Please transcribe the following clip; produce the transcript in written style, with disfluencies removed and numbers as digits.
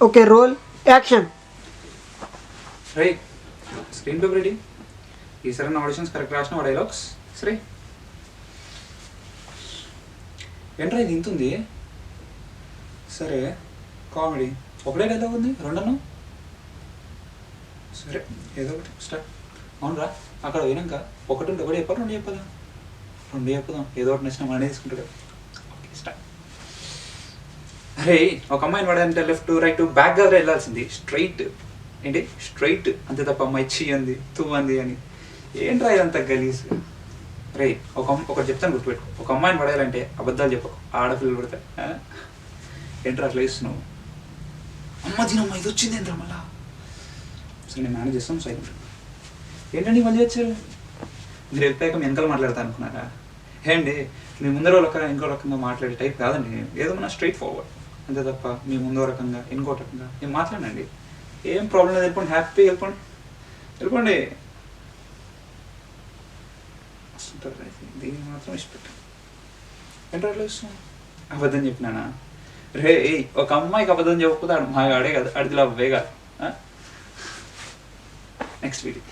Okay, roll action. రే screen paper ready. ఈసారి నా ఆడిషన్స్ కరెక్ట్ రాసిన డైలాగ్స్ సరే. ఏంట్రా ఇది ఇంత ఉంది? సరే కామెడీ ఒకటే డైలాగ్ ఉంది, రెండను సరే ఏదో ఒకటి స్టార్ట్. అవునరా అక్కడ పోయినాక ఒకటి ఉంటే ఒకటి చెప్పాలి, రెండు చెప్పదా? రెండు చెప్పుదాం, ఏదో ఒకటి నచ్చిన మననే తీసుకుంటాడు. Okay start. అరే ఒక అమ్మాయిని పడాలంటే లెఫ్ట్ రైట్ బ్యాక్ దగ్గర వెళ్ళాల్సింది, స్ట్రైట్ ఏంటి స్ట్రైట్ అంతే తప్ప అమ్మాయి చీ అంది తూ అంది అని ఏంట్రా ఇదంతా గలీజ్. రే ఒకటి చెప్తాను గుర్తుపెట్టుకో, ఒక అమ్మాయిని పడేయాలంటే అబద్ధాలు చెప్పకు, ఆడపిల్లలు పడతాయి. ఏంట్రా అట్లా ఇస్తున్నావు? అమ్మ దీనమ్మ ఇది వచ్చింది ఏంట్రా మళ్ళా? సరే నేను మేనేజ్ చేస్తాను సైలెంట్. ఏంటండి మళ్ళీ వచ్చారు? మీరు వెళ్ళిపోయాక మీ వెనకాల మాట్లాడతా అనుకున్నారా? ఏంటి మీ ముందర రకంగా ఇంకో రకంగా మాట్లాడే టైప్ కాదండి. ఏదో మన స్ట్రైట్ ఫార్వర్డ్ అంతే తప్ప మీ ముందో రకంగా ఇంకో రకంగా నేను మాట్లాడండి. ఏం ప్రాబ్లం లేదు, వెళ్ళిపోండి, హ్యాపీగా వెళ్ళిపోండి వెళ్ళిపోండి. దీన్ని మాత్రం ఇష్టపెట్టాను. ఏంటో అట్లా ఇస్తాం? అబద్ధం చెప్పినానా? రే ఒక అమ్మాయికి అబద్ధం చెప్పకపోతే ఆడు మా ఆడే కదా, అడిగిలా అవే కాదు. Next video.